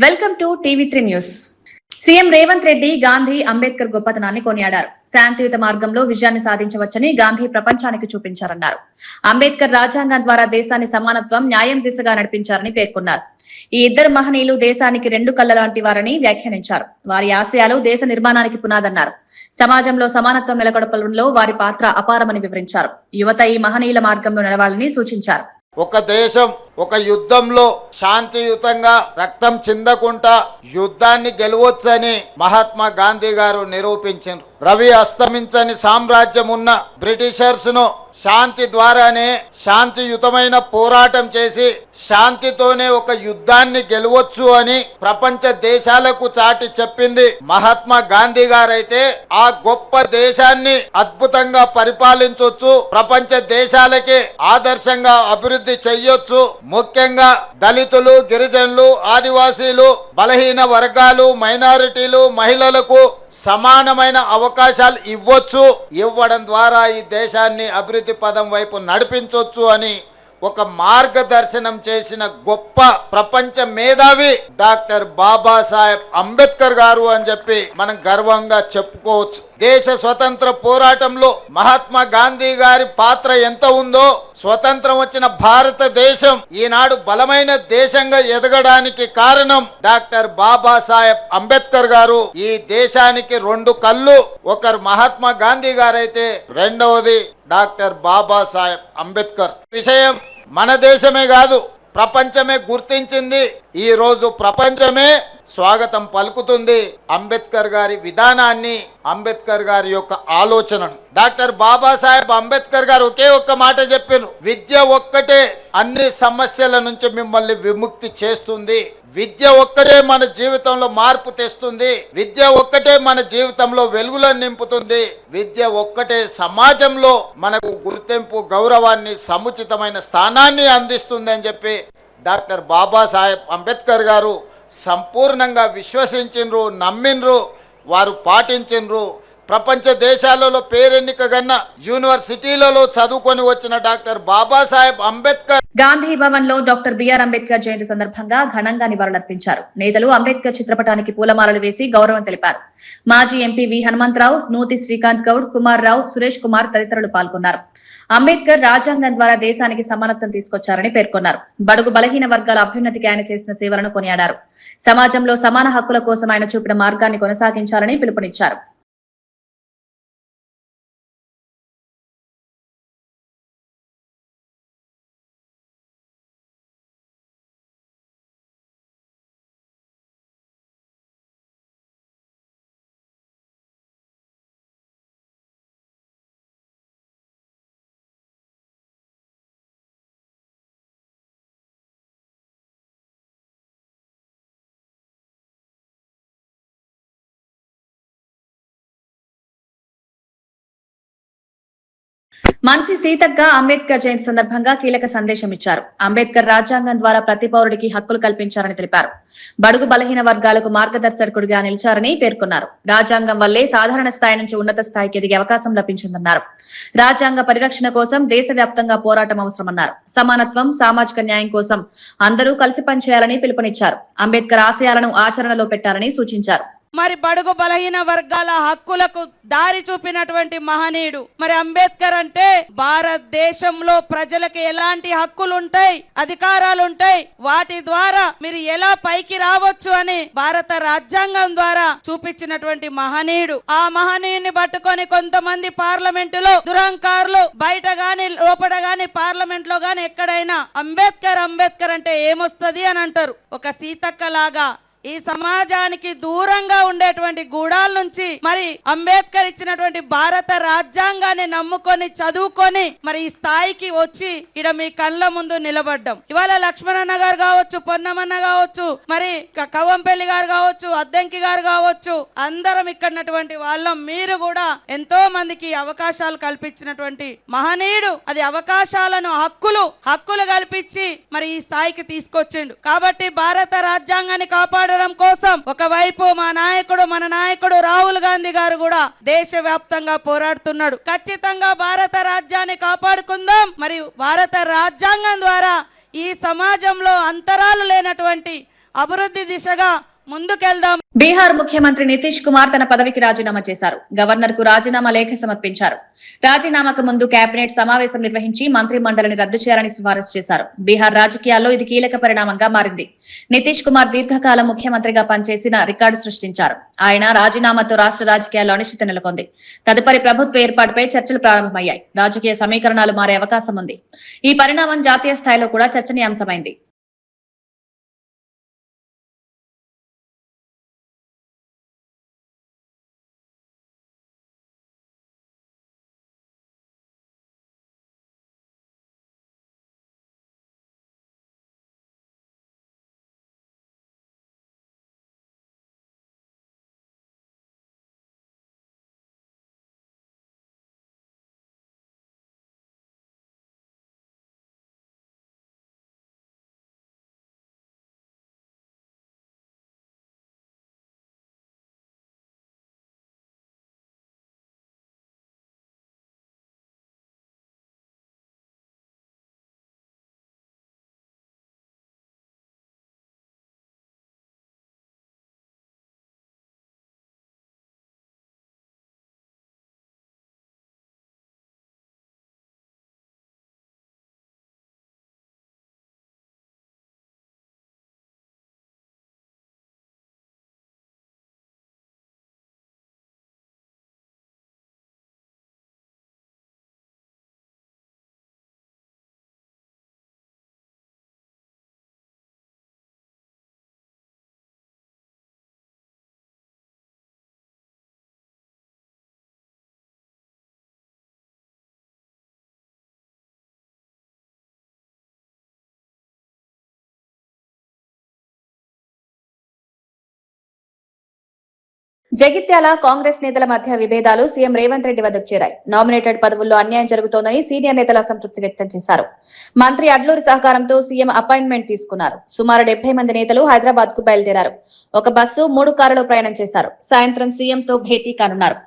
Welcome to TV three news. CM Revanth Reddy Gandhi Ambedkar గొప్పతనాన్ని కొనియాడారు. శాంతియుత మార్గంలో విజయాన్ని సాధించవచ్చని గాంధీ ప్రపంచానికి చూపించారన్నారు. అంబేద్కర్ రాజ్యాంగం ద్వారా దేశాన్ని సమానత్వం, న్యాయం దిశగా నడిపించారని పేర్కొన్నారు. ఈ ఇద్దరు మహనీయులు దేశానికి రెండు కళ్ల లాంటి వారని వ్యాఖ్యానించారు. వారి ఆశయాలు దేశ నిర్మాణానికి పునాదన్నారు. సమాజంలో సమానత్వం నెలకొల్పడంలో వారి పాత్ర అపారమని వివరించారు. యువత ఈ మహనీయుల మార్గంలో నడవాలని సూచించారు. ఒక దేశం ఒక యుద్ధంలో శాంతియుతంగా రక్తం చిందకుండా యుద్ధాన్ని గెలవొచ్చని మహాత్మా గాంధీ గారు నిరూపించారు. రవి అస్తమించని సామ్రాజ్యం ఉన్న బ్రిటిషర్స్ ను శాంతి ద్వారానే శాంతియుతమైన పోరాటం చేసి శాంతితోనే ఒక యుద్ధాన్ని గెలవచ్చు అని ప్రపంచ దేశాలకు చాటి చెప్పింది మహాత్మా గాంధీ గారైతే ఆ గొప్ప దేశాన్ని అద్భుతంగా పరిపాలించవచ్చు, ప్రపంచ దేశాలకి ఆదర్శంగా అభివృద్ధి చెయ్యొచ్చు. ముఖ్యంగా దళితులు, గిరిజనులు, ఆదివాసీలు, బలహీన వర్గాలు, మైనారిటీలు, మహిళలకు సమానమైన అవకాశాలు ఇవ్వడం ద్వారా ఈ దేశాన్ని అభివృద్ధి పదం వైపు నడిపించవచ్చు అని ఒక మార్గదర్శనం చేసిన గొప్ప ప్రపంచ మేధావి డాక్టర్ బాబాసాహెబ్ అంబేద్కర్ గారు అని చెప్పి మనం గర్వంగా చెప్పుకోవచ్చు. దేశ స్వతంత్ర పోరాటంలో మహాత్మా గాంధీ గారి పాత్ర ఎంత ఉందో, స్వతంత్రం వచ్చిన భారతదేశం ఈనాడు బలమైన దేశంగా ఎదగడానికి కారణం డాక్టర్ బాబాసాహెబ్ అంబేద్కర్ గారు. ఈ దేశానికి రెండు కళ్ళు, ఒకరు మహాత్మా గాంధీ గారైతే రెండవది డాక్టర్ బాబాసాహెబ్ అంబేద్కర్. విషయం మన దేశమే కాదు, ప్రపంచమే గుర్తించింది. ఈ రోజు ప్రపంచమే స్వాగతం పలుకుతుంది అంబేద్కర్ గారి విధానాన్ని, అంబేద్కర్ గారి యొక్క ఆలోచనను. డాక్టర్ బాబాసాహెబ్ అంబేద్కర్ గారు ఒకే ఒక్క మాట చెప్పారు, విద్య ఒక్కటే అన్ని సమస్యల నుంచి మిమ్మల్ని విముక్తి చేస్తుంది, విద్య ఒక్కటే మన జీవితంలో మార్పు తెస్తుంది, విద్య ఒక్కటే మన జీవితంలో వెలుగులను నింపుతుంది, విద్య ఒక్కటే సమాజంలో మనకు గుర్తింపు, గౌరవాన్ని, సముచితమైన స్థానాన్ని అందిస్తుంది అని చెప్పి డాక్టర్ బాబాసాహెబ్ అంబేద్కర్ గారు సంపూర్ణంగా విశ్వసించిండ్రు, నమ్మిండ్రు, వారు పాటించిండ్రు. ప్రపంచ దేశాలలో పేరెన్నికగన్న యూనివర్సిటీలలో చదువుకొని వచ్చిన డాక్టర్ బాబాసాహెబ్ అంబేద్కర్ గాంధీ భవన్ లో డాక్టర్ బిఆర్ అంబేద్కర్ జయంతి సందర్భంగా ఘనంగా నివాళులర్పించారు. నేతలు అంబేద్కర్ చిత్రపటానికి పూలమాలలు వేసి గౌరవం తెలిపారు. మాజీ ఎంపీ వి హనుమంతరావు, నూతి శ్రీకాంత్ గౌడ్, కుమార్ రావు, సురేష్ కుమార్ తదితరులు పాల్గొన్నారు. అంబేద్కర్ రాజ్యాంగం ద్వారా దేశానికి సమానత్వం తీసుకొచ్చారని పేర్కొన్నారు. బడుగు బలహీన వర్గాల అభ్యున్నతికి ఆయన చేసిన సేవలను కొనియాడారు. సమాజంలో సమాన హక్కుల కోసం ఆయన చూపిన మార్గాన్ని కొనసాగించాలని పిలుపునిచ్చారు. మంత్రి సీతక్క అంబేద్కర్ జయంతి సందర్భంగా కీలక సందేశం ఇచ్చారు. అంబేద్కర్ రాజ్యాంగం ద్వారా ప్రతి పౌరుడికి హక్కులు కల్పించారని తెలిపారు. బడుగు బలహీన వర్గాలకు మార్గదర్శకుడిగా నిలిచారని పేర్కొన్నారు. రాజ్యాంగం వల్లే సాధారణ స్థాయి నుంచి ఉన్నత స్థాయికి ఎదిగే అవకాశం లభించిందన్నారు. రాజ్యాంగ పరిరక్షణ కోసం దేశవ్యాప్తంగా పోరాటం అవసరమన్నారు. సమానత్వం, సామాజిక న్యాయం కోసం అందరూ కలిసి పనిచేయాలని పిలుపునిచ్చారు. అంబేద్కర్ ఆశయాలను ఆచరణలో పెట్టాలని సూచించారు. మరి బడుగు బలహీన వర్గాల హక్కులకు దారి చూపినటువంటి మహనీయుడు మరి అంబేద్కర్. అంటే భారతదేశంలో ప్రజలకు ఎలాంటి హక్కులు ఉంటాయి, అధికారాలు ఉంటాయి, వాటి ద్వారా మీరు ఎలా పైకి రావచ్చు అని భారత రాజ్యాంగం ద్వారా చూపించినటువంటి మహనీయుడు. ఆ మహనీయుని పట్టుకొని కొంతమంది పార్లమెంటులో దురహంకారులు బయట గాని లోపల గాని పార్లమెంట్ లో గాని ఎక్కడైనా అంబేద్కర్ అంబేద్కర్ అంటే ఏమొస్తుంది అని అంటారు. ఒక సీతక్క లాగా ఈ సమాజానికి దూరంగా ఉండేటువంటి గూడాల నుంచి మరి అంబేద్కర్ ఇచ్చినటువంటి భారత రాజ్యాంగాన్ని నమ్ముకొని చదువుకొని మరి ఈ స్థాయికి వచ్చి ఇక్కడ మీ కళ్ళ ముందు నిలబడ్డం. ఇవాళ లక్ష్మణన్న గారు కావచ్చు, పొన్నమన్న కావచ్చు, మరి కవ్వంపల్లి గారు కావచ్చు, అద్దంకి గారు కావచ్చు, అందరం ఇక్కడటువంటి వాళ్ళం. మీరు కూడా ఎంతో మందికి అవకాశాలు కల్పించినటువంటి మహనీయుడు. అది అవకాశాలను హక్కులు కల్పించి మరి ఈ స్థాయికి తీసుకొచ్చిండు. కాబట్టి భారత రాజ్యాంగాన్ని కాపాడు కోసం ఒకవైపు మన నాయకుడు రాహుల్ గాంధీ గారు కూడా దేశవ్యాప్తంగా పోరాడుతున్నాడు. ఖచ్చితంగా భారత రాజ్యాన్ని కాపాడుకుందాం. మరియు భారత రాజ్యాంగం ద్వారా ఈ సమాజంలో అంతరాలు లేనటువంటి అభివృద్ధి దిశగా ముందుకెళ్దాం. బీహార్ ముఖ్యమంత్రి నితీష్ కుమార్ తన పదవికి రాజీనామా చేశారు. గవర్నర్ కు రాజీనామా లేఖ సమర్పించారు. రాజీనామాకు ముందు కేబినెట్ సమావేశం నిర్వహించి మంత్రి మండలిని రద్దు చేయాలని సిఫారసు చేశారు. బీహార్ రాజకీయాల్లో ఇది కీలక పరిణామంగా మారింది. నితీష్ కుమార్ దీర్ఘకాలం ముఖ్యమంత్రిగా పనిచేసిన రికార్డు సృష్టించారు. ఆయన రాజీనామాతో రాష్ట్ర రాజకీయాల్లో అనిశ్చితి నెలకొంది. తదుపరి ప్రభుత్వ ఏర్పాటుపై చర్చలు ప్రారంభమయ్యాయి. రాజకీయ సమీకరణాలు మారే అవకాశం ఉంది. ఈ పరిణామం జాతీయ స్థాయిలో కూడా చర్చనీయాంశమైంది. జగిత్యాల కాంగ్రెస్ నేతల మధ్య విభేదాలు సీఎం రేవంత్ రెడ్డి వద్దకు చేరాయి. నామినేటెడ్ పదవుల్లో అన్యాయం జరుగుతోందని సీనియర్ నేతలు అసంతృప్తి వ్యక్తం చేశారు. మంత్రి అడ్లూరి సహకారంతో సీఎం అపాయింట్మెంట్ తీసుకున్నారు. సుమారు 70 మంది నేతలు హైదరాబాద్ కు బయలుదేరారు. ఒక బస్సు 3 కారులో ప్రయాణం చేశారు. సాయంత్రం సీఎంతో భేటీ కానున్నారు.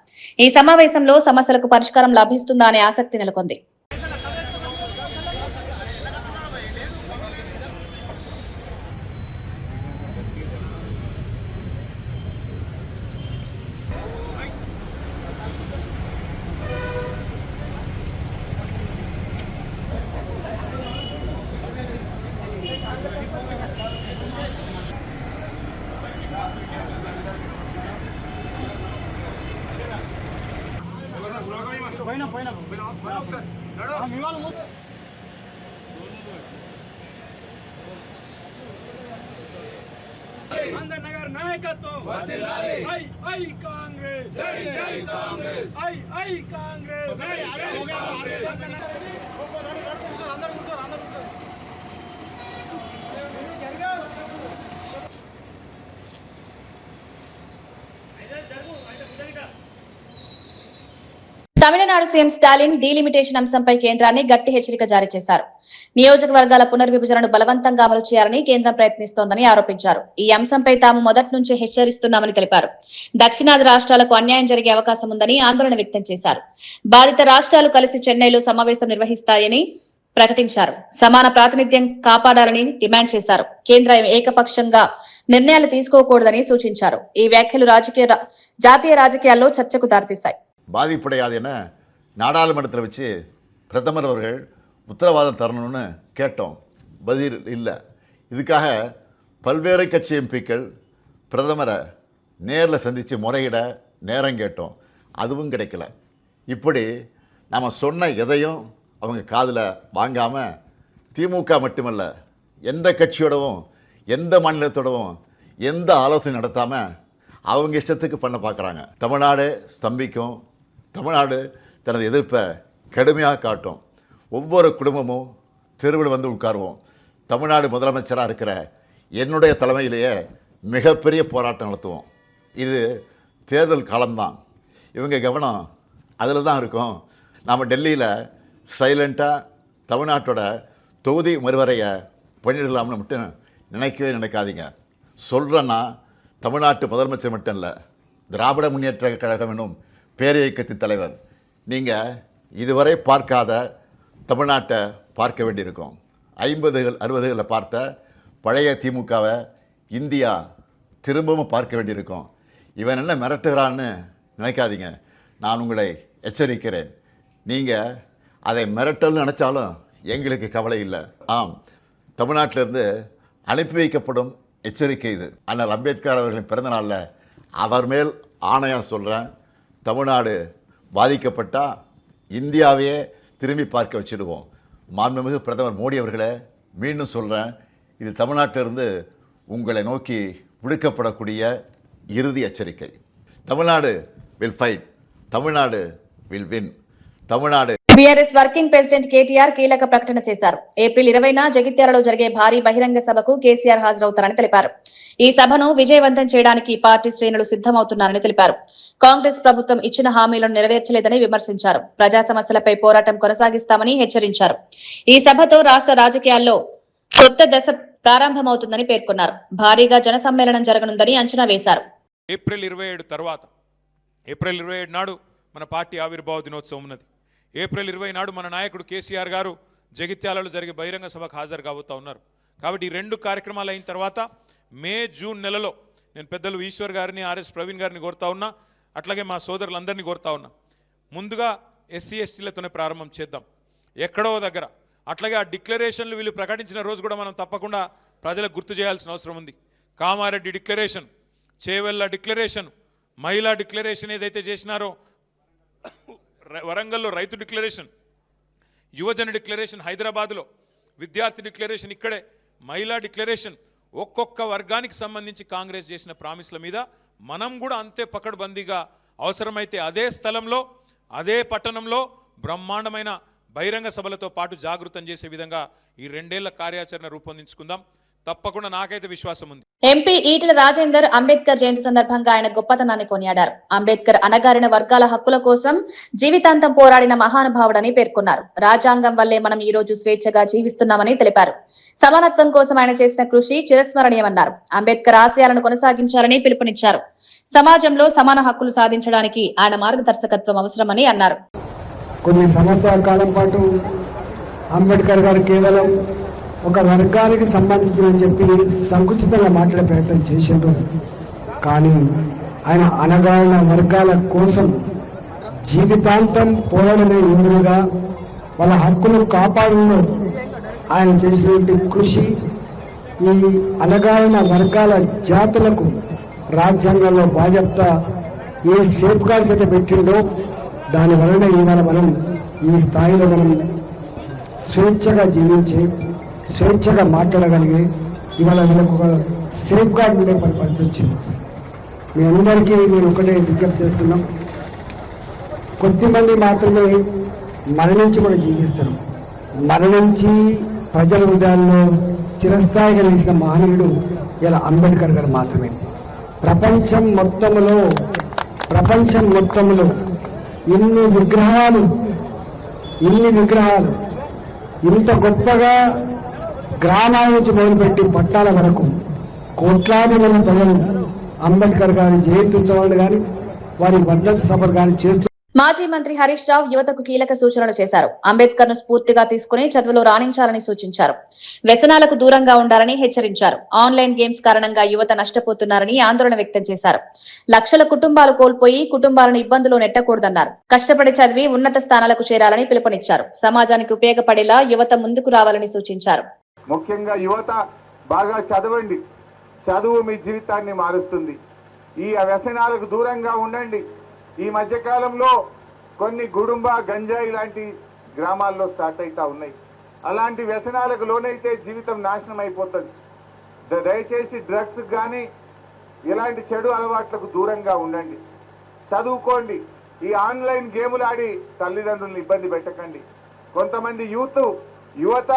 ఈ సమావేశంలో సమస్యలకు పరిష్కారం లభిస్తుందా అనే ఆసక్తి నెలకొంది. అందర్నగర్ నాయకత్వం వర్ధిల్లాలి. ఐ కాంగ్రెస్ జై జై కాంగ్రెస్ ఐ కాంగ్రెస్ జై జై కాంగ్రెస్. తమిళనాడు సీఎం స్టాలిన్ డీలిమిటేషన్ అంశంపై కేంద్రాన్ని గట్టి హెచ్చరిక జారీ చేశారు. నియోజకవర్గాల పునర్విభజనను బలవంతంగా అమలు చేయాలని కేంద్రం ప్రయత్నిస్తోందని ఆరోపించారు. ఈ అంశంపై తాము మొదటి నుంచి హెచ్చరిస్తున్నామని తెలిపారు. దక్షిణాది రాష్ట్రాలకు అన్యాయం జరిగే అవకాశం ఉందని ఆందోళన వ్యక్తం చేశారు. బాధిత రాష్ట్రాలు కలిసి చెన్నైలో సమావేశం నిర్వహిస్తాయని ప్రకటించారు. సమాన ప్రాతినిధ్యం కాపాడాలని డిమాండ్ చేశారు. కేంద్రం ఏకపక్షంగా నిర్ణయాలు తీసుకోకూడదని సూచించారు. ఈ వ్యాఖ్యలు జాతీయ రాజకీయాల్లో చర్చకు దారితీశాయి. பாதிப்படையாது என நாடாளுமன்றத்தில் வச்சு பிரதமர் அவர்கள் உத்தரவாதம் தரணும்னு கேட்டோம். பதில் இல்லை. இதுக்காக பல்வேறு கட்சி எம்பிக்கள் பிரதமரை நேரில் சந்தித்து முறையிட நேரம் கேட்டோம். அதுவும் கிடைக்கல. இப்படி நாம் சொன்ன எதையும் அவங்க காதில் வாங்காமல் திமுக மட்டுமல்ல, எந்த கட்சியோடவும் எந்த மாநிலத்தோடவும் எந்த ஆலோசனை நடத்தாமல் அவங்க இஷ்டத்துக்கு பண்ண பார்க்குறாங்க. தமிழ்நாடு ஸ்தம்பிக்கும். தமிழ்நாடு தனது எதிர்ப்பை கடுமையாக காட்டும். ஒவ்வொரு குடும்பமும் தெருவில் வந்து உட்காருவோம். தமிழ்நாடு முதலமைச்சராக இருக்கிற என்னுடைய தலைமையிலேயே மிகப்பெரிய போராட்டம் நடத்துவோம். இது தேர்தல் காலம்தான். இவங்க கவனம் அதில் தான் இருக்கும். நாம் டெல்லியில் சைலண்ட்டாக தமிழ்நாட்டோட தொகுதி மறுவரையை பண்ணிடலாம்னு மட்டும் நினைக்கவே நினைக்காதீங்க. சொல்கிறேன்னா தமிழ்நாட்டு முதலமைச்சர் மட்டும் இல்லை, திராவிட முன்னேற்ற கழகம் என்னும் பேரியக்கத்தின் தலைவர். நீங்கள் இதுவரை பார்க்காத தமிழ்நாட்டை பார்க்க வேண்டியிருக்கும். 50, 60களில் பார்த்த பழைய திமுகவை இந்தியா திரும்பவும் பார்க்க வேண்டியிருக்கும். இவன் என்ன மிரட்டுகிறான்னு நினைக்காதீங்க. நான் உங்களை எச்சரிக்கிறேன். நீங்கள் அதை மிரட்டல்னு நினச்சாலும் எங்களுக்கு கவலை இல்லை. ஆம், தமிழ்நாட்டிலிருந்து அனுப்பி வைக்கப்படும் எச்சரிக்கை இது. அண்ணல் அம்பேத்கர் அவர்களின் பிறந்தநாளில் அவர் மேல் ஆணையாக சொல்கிறேன், தமிழ்நாடு பாதிக்கப்பட்டால் இந்தியாவையே திரும்பி பார்க்க வச்சுடுவோம். மாண்புமிகு பிரதமர் மோடி அவர்களே, மீண்டும் சொல்கிறேன், இது தமிழ்நாட்டிலிருந்து உங்களை நோக்கி விடுக்கப்படக்கூடிய இறுதி எச்சரிக்கை. Tamil Nadu will fight, Tamil Nadu will win, Tamil Nadu. BRS working president KTR కీలక ప్రకటన చేశారు. ఏప్రిల్ 20న జగిత్యాలలో జరిగే భారీ బహిరంగ సభకు కేసీఆర్ హాజరవుతారని తెలిపారు. ఈ సభను విజయవంతం చేయడానికి పార్టీ శ్రేణులు సిద్ధమవుతున్నారని తెలిపారు. కాంగ్రెస్ ప్రభుత్వం ఇచ్చిన హామీలను నెరవేర్చలేదని విమర్శించారు. ప్రజా సమస్యలపై పోరాటం కొనసాగిస్తామని హెచ్చరించారు. ఈ సభతో రాష్ట్ర రాజకీయాల్లో కొత్త దశ ప్రారంభమవుతుందని పేర్కొన్నారు. భారీగా జన సమ్మేళనం జరగనుందని అంచనా వేశారు. ఏప్రిల్ 27 తర్వాత, ఏప్రిల్ 27 నాడు మన పార్టీ ఆవిర్భావ దినోత్సవం ఉన్నది. ఏప్రిల్ 20 నాడు మన నాయకుడు కేసీఆర్ గారు జగిత్యాలలో జరిగే బహిరంగ సభకు హాజరు కాబోతా ఉన్నారు. కాబట్టి ఈ రెండు కార్యక్రమాలు అయిన తర్వాత మే జూన్ నెలలో నేను పెద్దలు ఈశ్వర్ గారిని, ఆర్ఎస్ ప్రవీణ్ గారిని కోరుతా ఉన్నా, అట్లాగే మా సోదరులందరినీ కోరుతా ఉన్నా, ముందుగా ఎస్సీ ఎస్టీలతోనే ప్రారంభం చేద్దాం ఎక్కడో దగ్గర. అట్లాగే ఆ డిక్లరేషన్లు వీళ్ళు ప్రకటించిన రోజు కూడా మనం తప్పకుండా ప్రజలకు గుర్తు చేయాల్సిన అవసరం ఉంది. కామారెడ్డి డిక్లరేషన్, చేవెళ్ళ డిక్లరేషన్, మహిళా డిక్లరేషన్ ఏదైతే చేసినారో, వరంగల్లో రైతు డిక్లరేషన్, యువజన డిక్లరేషన్ హైదరాబాద్లో, విద్యార్థి డిక్లరేషన్ ఇక్కడే, మహిళా డిక్లరేషన్, ఒక్కొక్క వర్గానికి సంబంధించి కాంగ్రెస్ చేసిన ప్రామిస్ల మీద మనం కూడా అంతే పకడ్బందీగా అవసరమైతే అదే స్థలంలో అదే పట్టణంలో బ్రహ్మాండమైన బహిరంగ సభలతో పాటు జాగృతం చేసే విధంగా ఈ 2 ఏళ్ల కార్యాచరణ రూపొందించుకుందాం. తప్పకుండా నాకైతే విశ్వాసం ఉంది. ఎంపీ ఈటెల రాజేందర్ అంబేద్కర్ జయంతి సందర్భంగా ఆయన గొప్పతనాన్ని కొనియాడారు. అంబేద్కర్ అణగారిన వర్గాల హక్కుల కోసం జీవితాంతం పోరాడిన మహానుభావుడని పేర్కొన్నారు. రాజ్యాంగం వల్లే మనం ఈ రోజు స్వేచ్ఛగా జీవిస్తున్నామని తెలిపారు. సమానత్వం కోసం ఆయన చేసిన కృషి చిరస్మరణీయమన్నారు. అంబేద్కర్ ఆశయాలను కొనసాగించాలని పిలుపునిచ్చారు. సమాజంలో సమాన హక్కులు సాధించడానికి ఆయన మార్గదర్శకత్వం అవసరమని అన్నారు. కొన్ని సంవత్సరాల కాలం పాటు అంబేద్కర్ గారు కేవలం ఒక వర్గానికి సంబంధించిన చెప్పి సంకుచితంగా మాట్లాడే ప్రయత్నం చేసిండ్రు. కానీ ఆయన అనగారిన వర్గాల కోసం జీవితాంతం పోరాడమే యోధులుగా వాళ్ళ హక్కులు కాపాడంలో ఆయన చేసినటువంటి కృషి ఈ అనగారిన వర్గాల జాతులకు రాజ్యాంగంలో బాధ్యత ఏ సేఫ్ గార్డ్స్ అయితే పెట్టిండో దాని వలన ఇవాళ మనం ఈ స్థాయిలో మనం స్వేచ్ఛగా జీవించి స్వేచ్ఛగా మాట్లాడగలిగి ఇవాళ వీళ్ళకు ఒక సేఫ్ గార్డ్ ఉండే పరిస్థితి వచ్చింది. మీ అందరికీ నేను ఒకటే విజ్ఞప్తి చేస్తున్నాం, కొద్దిమంది మాత్రమే మరణించి కూడా జీవిస్తారు. మరణించి ప్రజల హృదయాల్లో చిరస్థాయిగా నిలిచిన మహనీయుడు ఇలా అంబేద్కర్ గారు మాత్రమే. ప్రపంచం మొత్తంలో ఇన్ని విగ్రహాలు ఇంత గొప్పగా గ్రామాల నుంచి మొదలుపెట్టి పట్టాల వరకు కోట్లాది మంది ప్రజలు అంబేద్కర్ గారి జయంతి ఉత్సవాలు కానీ వారి వర్ధంతి సభలు కానీ చేస్తూ. మాజీ మంత్రి హరీష్ రావు యువతకు కీలక సూచనలు చేశారు. అంబేద్కర్ ను స్ఫూర్తిగా తీసుకుని చదువులో రాణించాలని సూచించారు. వ్యసనాలకు దూరంగా ఉండాలని హెచ్చరించారు. ఆన్లైన్ గేమ్స్ కారణంగా యువత నష్టపోతున్నారని ఆందోళన వ్యక్తం చేశారు. లక్షల కుటుంబాలు కోల్పోయి కుటుంబాలను ఇబ్బందులు నెట్టకూడదన్నారు. కష్టపడి చదివి ఉన్నత స్థానాలకు చేరాలని పిలుపునిచ్చారు. సమాజానికి ఉపయోగపడేలా యువత ముందుకు రావాలని సూచించారు. ముఖ్యంగా యువత బాగా చదవండి, చదువు మీ జీవితాన్ని మారుస్తుంది. ఈ వ్యసనాలకు దూరంగా ఉండండి. ఈ మధ్యకాలంలో కొన్ని గుడుంబ గంజాయి లాంటి గ్రామాల్లో స్టార్ట్ అవుతా ఉన్నాయి. అలాంటి వ్యసనాలకు లోనైతే జీవితం నాశనం అయిపోతుంది. దయచేసి డ్రగ్స్ కానీ ఇలాంటి చెడు అలవాట్లకు దూరంగా ఉండండి, చదువుకోండి. ఈ ఆన్లైన్ గేములు ఆడి తల్లిదండ్రులను ఇబ్బంది పెట్టకండి. కొంతమంది యువత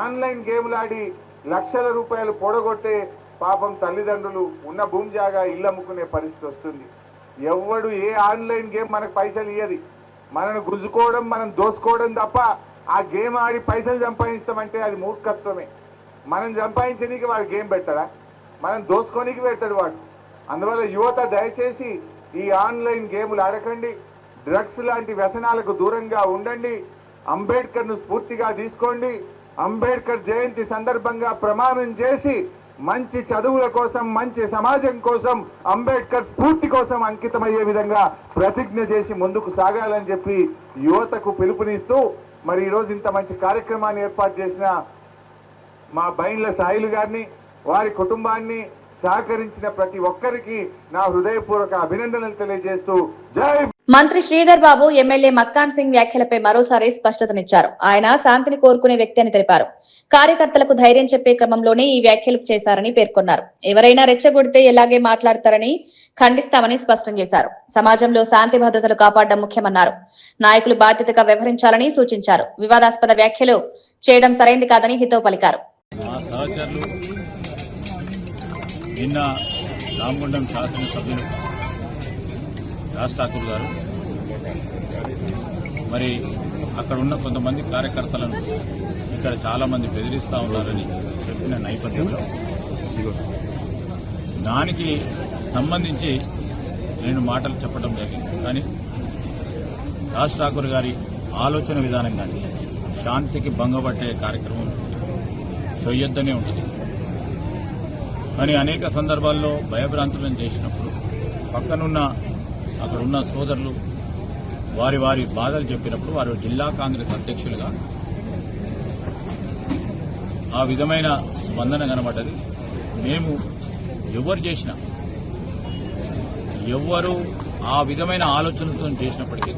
ఆన్లైన్ గేములు ఆడి లక్షల రూపాయలు పొడగొట్టే పాపం తల్లిదండ్రులు ఉన్న భూమి జాగా ఇల్లు అమ్ముకునే పరిస్థితి వస్తుంది. ఎవడు ఏ ఆన్లైన్ గేమ్ మనకు పైసలు ఇయ్యది. మనను గుంజుకోవడం, మనం దోసుకోవడం తప్ప ఆ గేమ్ ఆడి పైసలు సంపాదిస్తామంటే అది మూర్ఖత్వమే. మనం సంపాదించడానికి వాడు గేమ్ పెడతాడా? మనం దోసుకోనికి పెడతాడు వాడు. అందువల్ల యువత దయచేసి ఈ ఆన్లైన్ గేములు ఆడకండి, డ్రగ్స్ లాంటి వ్యసనాలకు దూరంగా ఉండండి. అంబేద్కర్ను స్ఫూర్తిగా తీసుకోండి. అంబేద్కర్ జయంతి సందర్భంగా ప్రమాణం చేసి మంచి చదువుల కోసం, మంచి సమాజం కోసం, అంబేద్కర్ స్ఫూర్తి కోసం అంకితమయ్యే విధంగా ప్రతిజ్ఞ చేసి ముందుకు సాగాలని చెప్పి యువతకు పిలుపునిస్తూ మరి ఈరోజు ఇంత మంచి కార్యక్రమాన్ని ఏర్పాటు చేసిన మా బైండ్ల సాయిలు గారిని, వారి కుటుంబాన్ని, సహకరించిన ప్రతి ఒక్కరికి నా హృదయపూర్వక అభినందనలు తెలియజేస్తూ జై. మంత్రి శ్రీధర్ బాబు ఎమ్మెల్యే మక్కాన్ సింగ్ వ్యాఖ్యలపై మరోసారి స్పష్టతనిచ్చారు. ఆయన శాంతిని కోరుకునే వ్యక్తి అని తెలిపారు. కార్యకర్తలకు ధైర్యం చెప్పే క్రమంలోనే ఈ వ్యాఖ్యలు చేశారని పేర్కొన్నారు. ఎవరైనా రెచ్చగొడితే ఎలాగే మాట్లాడతారని ఖండిస్తామని స్పష్టం చేశారు. సమాజంలో శాంతి భద్రతలు కాపాడడం ముఖ్యమన్నారు. నాయకులు బాధ్యతగా వ్యవహరించాలని సూచించారు. వివాదాస్పద వ్యాఖ్యలు చేయడం సరైంది కాదని హితవు పలికారు. నిన్న రామగుండం శాసనసభ్యులు రాజ్ ఠాకూర్ గారు మరి అక్కడ ఉన్న కొంతమంది కార్యకర్తలను ఇక్కడ చాలా మంది బెదిరిస్తా ఉన్నారని చెప్పిన నేపథ్యంలో దానికి సంబంధించి నేను మాటలు చెప్పడం జరిగింది. కానీ రాజ్ ఠాకూర్ గారి ఆలోచన విధానం కానీ శాంతికి భంగపట్టే కార్యక్రమం చేయొద్దనే ఉంటుంది. కానీ అనేక సందర్భాల్లో భయభ్రాంతులను చేసినప్పుడు పక్కనున్న అక్కడున్న సోదరులు వారి వారి బాధలు చెప్పినప్పుడు వారు జిల్లా కాంగ్రెస్ అధ్యక్షులుగా ఆ విధమైన స్పందన కనబడ్డది. మేము ఎవరు చేసినా, ఎవరు ఆ విధమైన ఆలోచనలతో చేసినప్పటికీ